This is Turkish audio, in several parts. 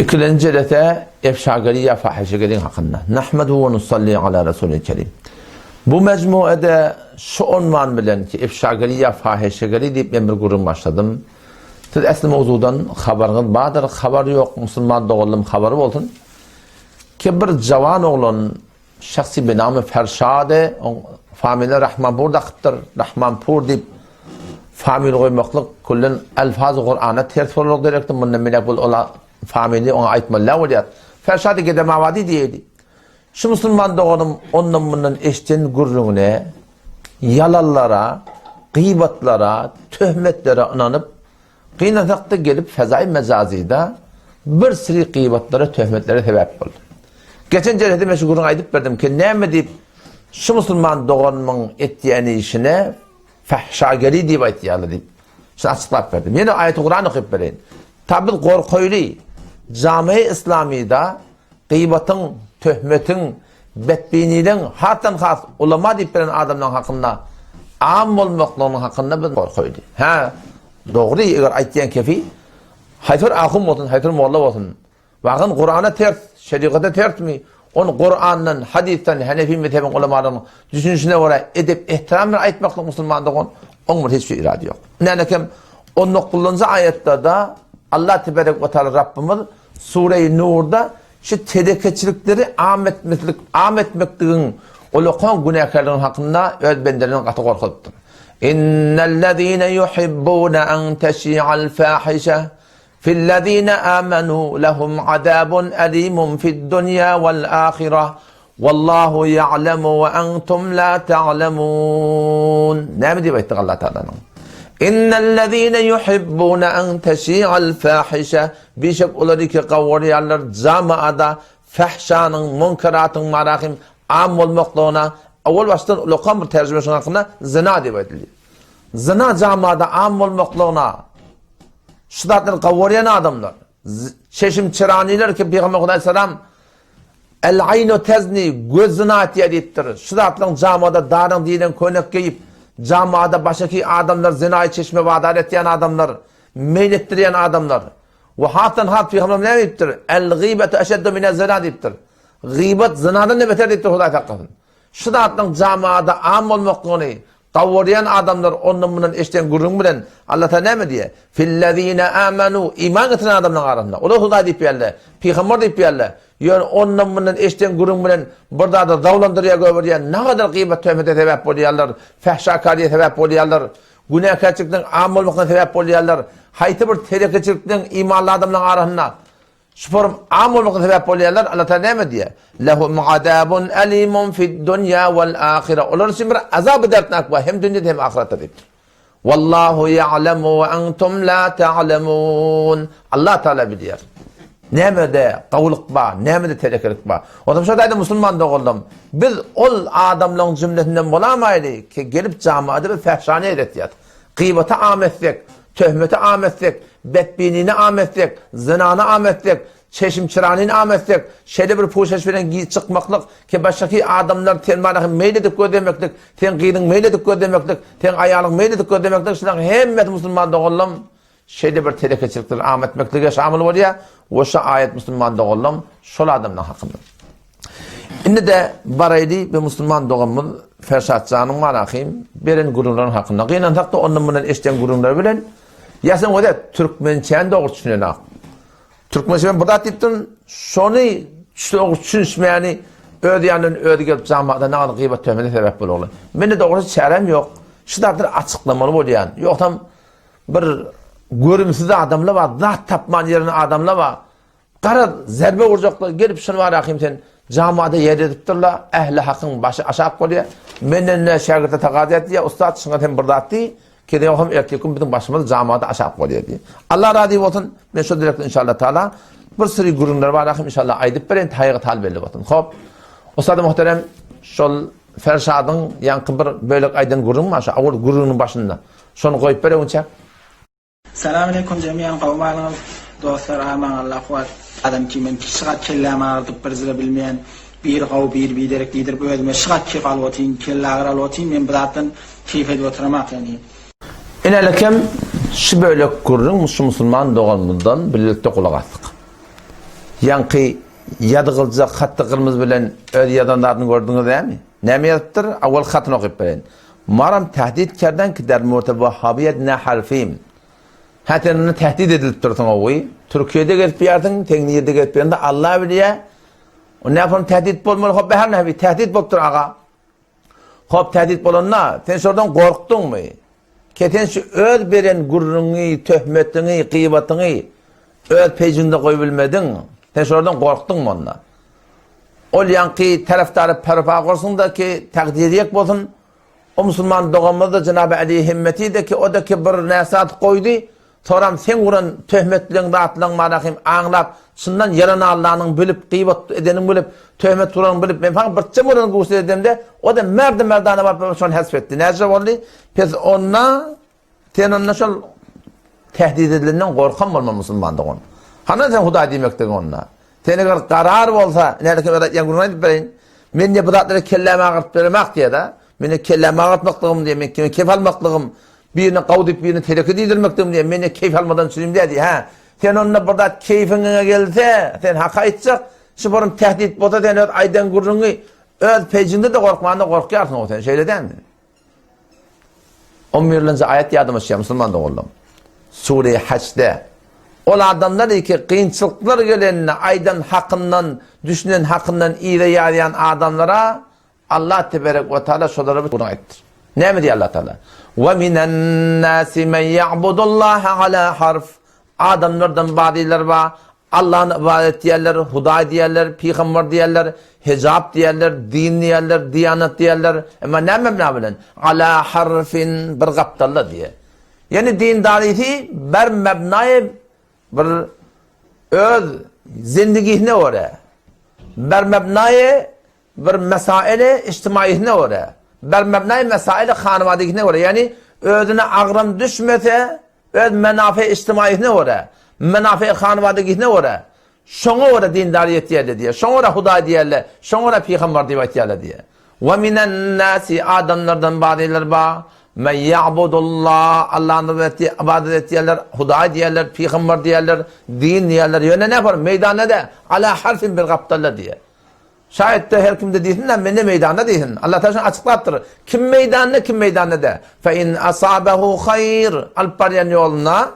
İkinci rete efşagariye fahişegerin hakkında. Nahmedu ve nusalli ala Resulü Kerim. Bu mecmuede şu unvan bilen ki efşagariye fahişegeri deyip ben bir kurum başladım. Siz esli mevzudan haberiniz vardır. Haber yok. Müslüman doğullum haberi olsun. Ki bir cavan oğlun şahsi binamı Ferşade familya Rahmanpur da kıptır. Rahmanpur deyip familya koymaklık kullun elfaz-ı Kur'an'a ters olarak direktim. Bundan melekul ola familya ona aitmallah oluyat. Ferşade gede mavadi diyeydi. Şu Müslüman doğunum onun bunun eşten gurruna, yalallara, gıybatlara, töhmetlere inanıp kıynatakta gelip fezai mezazida bir sürü gıybatlara, töhmetlere sebep oldu. Geçen cerhede şu gurruna aydıp verdim ki ne deyip şu Müslüman doğunumun ettiğini işine fahşageri deyip aytiyalı deyip şimdi açıklap verdim. Yine ayet-i Kur'an okuyup vereyim. Tabi korkuylu cami-i İslami'da gıybatın, töhmetin, bedbiniliğin hatta has ulama deyip veren adamların hakkında am olmaklığının hakkında bir korkuydu. Ha, doğru eğer aytiyen kefi haytır ahım olsun, haytır mualla olsun. Bakın Kur'an'a ters, şerikata ters mi? Onu Kur'an'dan, hadisten, Hanefi mezhebin ulamalarının düşünüşüne göre edip ihtiramla aytmakla Müslümanlığı onun hiçbir şey irade yok. Neylekim 19. ayette de Allah Tebarek ve Teala Rabbimiz Sure-i Nur'da şu tedekeçilikleri ahmetmekliğin ulukan günahkarların hakkında öz benderinin katı korkutudur. İnnellezîne yuhibbûne en teşî'al fâhişe fillezîne âmenû lehum azâbun elîmun fid-dunya vel-âkhireh vallahu ya'lemu ve entum la ta'lemûn. Ne mi diyor Allah Teala'nın? İnnellezîne yuhibbûne en teşî'al fâhişe birçok oları ki kavuriyarlar camiada fahşanın, munkaratın, marahim am olmaklığına evvel baştan lokam bir tercümesinin hakkında zina diye ediliyor. Zina camiada am olmaklığına şiddetle kavuriyan adamlar, çeşim çıraniler ki Peygamber Aleyhisselam el-aynu tezni göz zina ettirir. Şiddetle camiada darın dinen koynak giyip camiada başaki adamlar, zinayı çeşme ve adalet diyen adamlar, meylettiren adamlar. Ve hatan hat Peygamber ne deyiptir? El-gîbetu eşeddu mine zina deyiptir. Gîbet zinadan ne beter deyiptir Huday takkasın. Şu da atlan camiada am olmaklığını kavuriyan adamlar onun bunun eşten gurrun bilen Allah'ta ne mi diye? Fillezîne âmenû iman getiren adamların arasında. O da Huday deyip yerle, Peygamber deyip yerle. Yani onun bunun eşten gurrun bilen burada da davlandırıya göbürüyen ne kadar gıybet töhmete sebep oluyorlar, fahşakariye sebep oluyorlar, günahkarçılıktan am olmaktan sebep oluyorlar, hayti bir terekeçilikten imanlı adamların arasında şu form am olmaktan sebep oluyorlar. Allah'ta ne mi diye? Lehum azâbun elîmun fid-dunya vel-âkhireh. Onlar için bir azab-ı dertnak var. Hem dünyada hem ahirette deyiptir. Vallahu ya'lemu ve entum la ta'lemûn. Allah Teala biliyor. Nemede kavuluk var, nemede terekelik var. O zaman şöyle Müslüman da oldum. Biz ol adamların cümletinden bulamaydı ki gelip camiada bir fahşane edetiyat. Gıybete ametsek, töhmete ametsek, bedbinini ametsek, zinana ametsek, çeşim çıranini ametsek, şeyde bir puşeşveren çıkmaklık ki baştaki adamlar ten marahın meyledik gödemeklik, ten gıydın meyledik gödemeklik, ten ayağının meyledik gödemeklik, şundan hemmet Müslüman da oldum. Şeyde bir terekeçilikleri ahmetmekliğe şamil var ya, o şu ayet Müslüman doğullum, şol adamdan hakkında. Şimdi de baraydı bir Müslüman doğumuz, Ferşad canım marahim, beren gururların hakkında. Kıyınan takta onun bunun eşten gururları bilen, yasın o da Türkmençen doğru düşünen Türkmençen burada deyiptin, şunu düşünmeyeni, ödeyenin öde gelip camiada ne kadar gıybet töhmete sebep olur. Benim de doğrusu çarem yok. Şu da açıklamalı oluyor yani. Yok tam bir görümsüz adamla var, zat tapman yerine adamla var. Kara zerbe vuracaklar, gelip şunu var akıyım sen, camiada yer ediptirler, ehli hakkın başı aşağı koyuyor. Menden şergete takaz etti ya, ustad şuna hem burada etti, ki de yokum erkekim bütün başımızı camiada aşağı koyuyor diye. Allah razı olsun, ben şu direkte inşallah Teala, bir sürü gururlar var akıyım inşallah aydıp verin, hayırlı talbeli olsun. Hop, ustad-ı muhterem, şol Ferşad'ın yankı bir bölük aydın gururun var, o gururun başında. Şunu koyup verin uçak. Selamünaleyküm cemiyen kavmalınız, dostlar, aman Allah var. Adam ki men şigat kelleme artıp birzire bilmeyen bir qav bir biderek lider bu özüme şigat ki qalwatin kellagar alwatin men bidatdan keyfet oturmak yani. İnelekem şu böyle kurrun Müslüman doğanından birlikte kulak attık. Yankı yadıgılacak hattı kırmızı bilen öz yadanlarını gördünüz değil mi? Ne yazıptır? Avval hatını okuyup bilen. Maram tehdit kerden ki der murte vehhabiyet ne harfiyim. Hatta onu tehdit edilip dursun oğuy. Türkiye'de gelip bir yerden, tekniğinde gelip bir yerden Allah biliyor. O ne yapalım tehdit bolmalı. Hop her nevi tehdit boktur ağa. Hop tehdit bolunna. Sen şuradan korktun mu? Keten şu öz beren gurrunu, töhmetini, kıybatını öz pecinde koyabilmedin. Sen şuradan korktun mu onunla? O yankı taraftarı perfa korsun da ki takdiriyek bolsun. O Müslüman doğamada da Cenab-ı Aliye himmeti de ki o da ki bir nesat koydu. Soram sen vuran töhmetlerin dağıtılan manakim anlap şundan yaran Allah'ın bilip kıybat edenin bilip töhmet vuranın bilip ben falan bırçım vuranın gusül edemde o da merdane var şunu hasfetti. Nece oldu? Pes onna ten onna şol tehdit edilenden korkan olma Müslümanlık on. Hana sen Huda demektir onna. Tenegar karar olsa nerede kadar yanguruna edip bereyin. Men ne budatları kelleme ağırt vermek diye da meni kelleme ağırtmaklığım diye men keyif almaklığım birini kavdip birini telekid edilmektim diye meni keyif almadan süreyim diye ha. Sen onunla burada keyfine gelse sen haka edecek. Şu barım tehdit bota den aydan gurrunu öz pecinde de korkmanda korkuyarsın o sen şeyle değil mi? 11. ayet yadımız şey Müslüman da oğlum. Sure-i Haç'ta o adamlar ki kıyınçılıklar gelenine aydan hakkından düşünen hakkından iyile yarayan adamlara Allah tebarek ve teala şoları bunu ettir. Ne mi diyor Allah Teala? وَمِنَ النَّاسِ مَنْ يَعْبُدُ اللّٰهَ عَلَى harf. Adamlardan badiler var. Allah'ın ibadet diyerler, huda diyerler, peygamber diyerler, hicab diyerler, din diyerler, diyanet diyerler. Ama ne mebna bilen? Ala harfin bir gaptalla diye. Yani din dariti bir mebnayı bir öz zindagihine oraya. Bir mebnayı bir mesaile içtimaiyine oraya. Bir mebnayı mesaile hanımadikine oraya. Yani özüne ağram düşmese öz menafe içtimaiyine oraya. Menafe hanımadikine oraya. Şoňa oraya dindariyet diýerler diye. Şoňa oraya huda diýerler. Şoňa oraya peygamber diýerler diye. Ve minen nasi adamlardan badiler ba men ya'budullah Allah'ın ibadet diýerler, huda diýerler, peygamber diýerler, din diýerler. Ýöne ne yapar? Meydanda da ala harfin bir gaptalla diye. Şayet de her kimde diýsin de men de meydanda diýsin. Allah taşan açıklattır. Kim meydanda da. Fe in asabehu hayr alparyan yoluna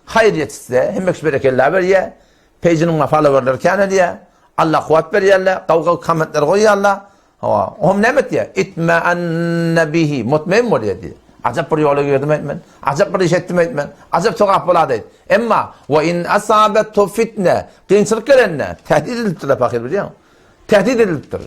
hayır yetişse hemmek berekeller berýär. Pejinin followerler kanal diye. Allah kuvvet berýärler, gawga kommentler goýýarlar. Ha, o nemet diye. İtma'anne bihi. Mutmain bolýar diye. Acap bir yola girdim etmen. Acap bir iş ettim etmen. Acap çok ahboladı et. Emma ve in asabetu fitne. Kıyınçılık gelenine. Tehdit ediliptir de bakir biliyor musun? Tehdit ediliptir.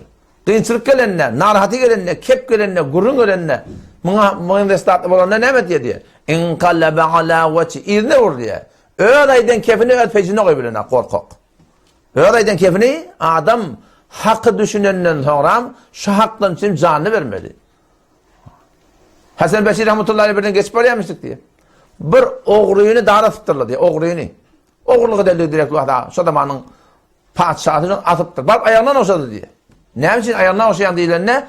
Kıyınçılık gelenine, narahati gelenine, kep gelenine, gurrun gelenine. Mıhın restatlı olanına nemet diye. İnkallebe ala veçi. İrine vur diye. Öğrayden kefini öğret peşine koyabilirine korkak. Öğrayden kefini adam hakkı düşünenden sonra şu haktan için canını vermeli. Hasan Beşir rahmetullahi birden geçip arayamıştık diye. Bir oğruyunu dağına tutturla diye, oğruyunu. Oğurluğu deldi direkt vahda, şu zamanın padişahını atıptır. Bak ayağından oşadı diye. Ne için ayağından oşayan diyelerine?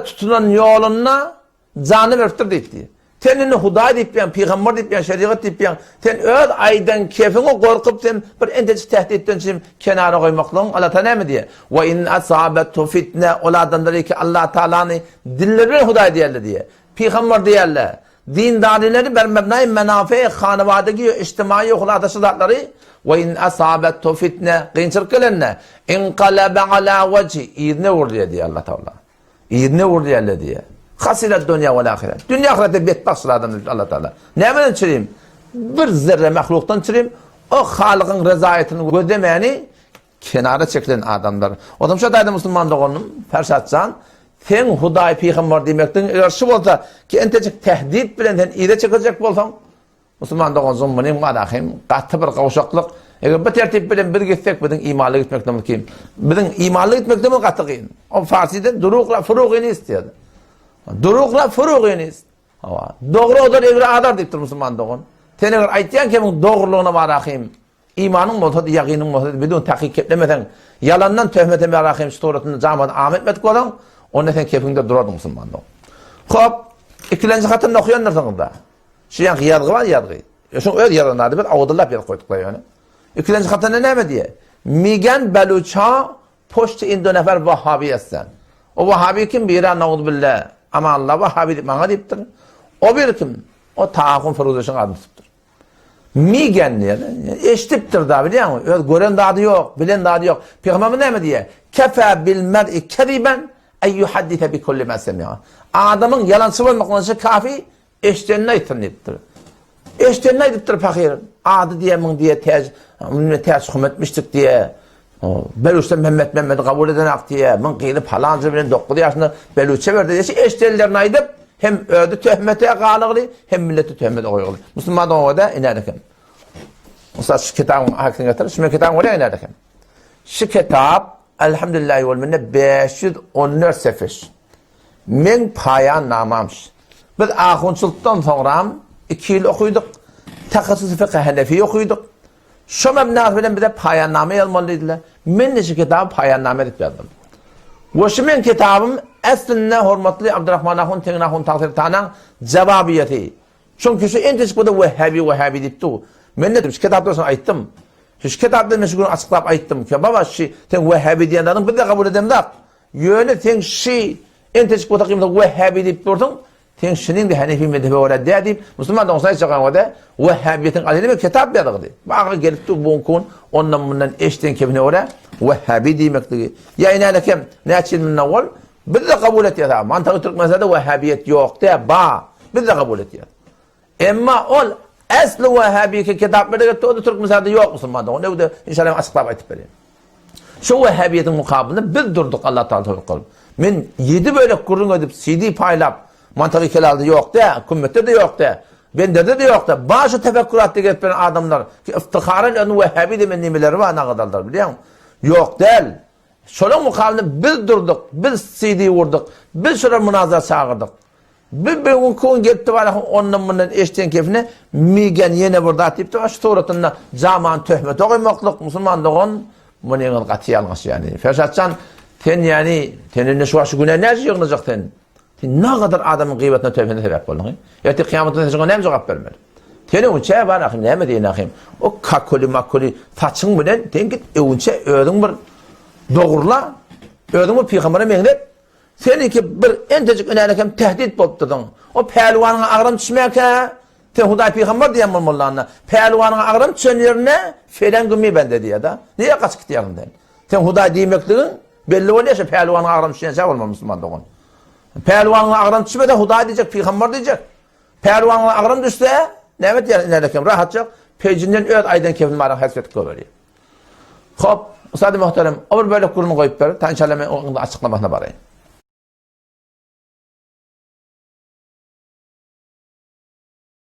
Tutulan yoluna canını veriptir diye. Tenini huda deyip yan, peygamber deyip yan, şeriat deyip yan, ten öz aydan kefini korkup sen bir enteci tehditten şimdi kenara koymaklığın Allah Teala mi diye. Ve in asabetu fitne ola adamları ki Allah Teala'nı dillerine huda diyerler diye. Peygamber diyerler. Dindarileri ber mebnai menafe hanıvadaki içtimai hulatışıdatları ve in asabetu fitne kıyınçılık gelenine inqalabe ala veci İdne vur diye Allah Teala. İdne vur diye. Hasilet dünya ve ahiret. Dünya ahirette betbas adam Allah Teala. Neyden çireyim? Bir zerre mahluktan çireyim. O Halık'ın rezayetini gödemeyeni kenara çekilen adamlar. Adam şu dayda Müslüman doğunum. Ferşadcan. Sen Huday peygamber demekten eğer şu olsa ki entecek tehdit bilen sen iyide çekecek bolsan Müslüman doğunsun benim kadahim. Katı bir kavuşaklık. Eğer bu tertip bilen bir gitsek bizim imanlı gitmekten kim? Bizim imanlı gitmekten mi katı kıyın? O Farsi'de durukla furuğunu istiyordu. Durukla furuğuniz. Doğru odur evre adar deyiptir Müslüman doğun. Sen eğer aytyan ki doğruluğuna varakayım. İmanın muhtadı, yakinin muhtadı. Bidun takik keplemeden, yalandan töhmete varakayım. Storatını camadan ahmetmedik olan. Onun sen kepinde durardın Müslüman doğun. Hop, ikilenci katını okuyanlar da. Şu yankı yadgı var yadgı. Şun öyle yalanlardı bir avudullah bir koyduklar yani. İkilenci katını ne mi diye? Migen beluça poştu indi nefer Vahhabi etsen. O Vahhabi kim? Biri na'udhu billah. Ama Allah Vahhabi bana deyiptir. O bir kim? O Taakun Firuzuş'un adını tuttur. Migen yani eşitiptir da biliyor musun? Gören de adı yok, bilen de adı yok. Peygamber ne mi diye? Kefe bil mer'i kediben en yuhaddite bi kulli ma semi'a. Adamın yalan sıvırmaklanışı kafi eşitenine aytırnıptır. Eşitenine aytırnıptır fakir. Adı diye min diye tez hükmetmiştik diye. Belüç'ten Mehmet'i kabul edenek diye. Min kıyılıp falanca bilen 9 yaşında Belüç'e verdi diye. Eşitenlerine aydıp hem ödü töhmete kalıgılı hem milleti töhmete koyuğulu. Müslümandan o da inerdekim. Mesela şu kitabın hakkını getirir. Şu kitabın oraya inerdekim. Şu kitap elhamdülillahi vel minne 514 sefer. Men payan namamış. Biz ahunçuluktan sonra 2 yıl okuyorduk. Takasüs fıkıh Hanefi okuyorduk. Şu mebnat bilen bize payanname yazmalıydılar. Men de şu kitabı payanname edip yazdım. Ve şu men kitabım aslında hürmetli Abdurrahman ahun tengin ahun takdir tanan cevabiyeti. Çünkü şu en teşik bu da Vehhabi deyipti. Men ne dedim? Şu kitapta sonra ayttım. Şu kitapta meşgulün açıklayıp ayttım ki baba şu ten Vehhabi diyen adam bir de kabul edem de. Yöne ten şu en teşik bu takımda Vehhabi deyip durdun. Ten şunun da Hanefi mezhebi olarak deyip Müslümandan olsaydı çıkan o da Vehhabiyetin aleyhine bir kitap yazdı. Bağı gelip de bunkun ondan bundan eşten kebine olarak Vehhabi demekti. Ya inalekem ne açın min evvel biz de kabul et ya. Mantığı Türk mezhebinde Vehhabiyet yok de ba. Biz de kabul et ya. Ama ol aslı Vehhabi ki kitaplarda gitti o da Türk mezhebinde yok Müslümanda. Onu da inşallah açıklayıp aytıp vereyim. Şu Vehhabiyetin mukabilinde biz durduk Allah Teala tevfik kılım. Men 7 böyle kurun edip CD paylap mantığı kelalde yok de, kümmette de yok de. Bende de yok da. Bazı tefekkürat diye getiren adamlar ki iftiharen onu Vehhabi demen nimeleri var ne kadarlar biliyor musun? Yok değil. Şunun mukabilinde biz durduk, biz CD vurduk, biz şuna münazara çağırdık. Bir gün gitti var ondan bundan eşten keyfine migen yine burada atipti var şu suratında zaman töhmet koymaklık Müslümanlığın bunun katiyanlısı yani. Ferşadcan sen yani senin ne şu güne ne yığılacak sen? Ne kadar adamın gıybetine töhmetine sebep oldun? Yahut kıyametine sen ne cevap vermedi? Senin uçağı var akım ne mi deyin akım? O kakoli saçın bilen sen git uçağı ödün bir doğrula ödün bir peygamber'e mehnet. Seninki bir entecik önerlikem tehdit bolup durdun. O pehlivanın ağrım düşmek ha. Sen Huday peygamber diyen mullanna. Pehlivanın ağrım düşenlerine falan gümmi bende diye da. Niye kaçık diyanından? Sen Huday demekliğin belli oluyorsa pehlivanın ağrım düşense olma Müslüman doğun. Pehlivanın ağrım düşmeden Huday diyecek, peygamber diyecek. Pehlivanın ağrım düşse ne evet yani önerlikem rahatça pecinden öt aydan kefil marang hasret görüyor. Hop, Ustad muhterem, öbür böyle kurunu koyup ver. Tanışalım açıklamasına barayım.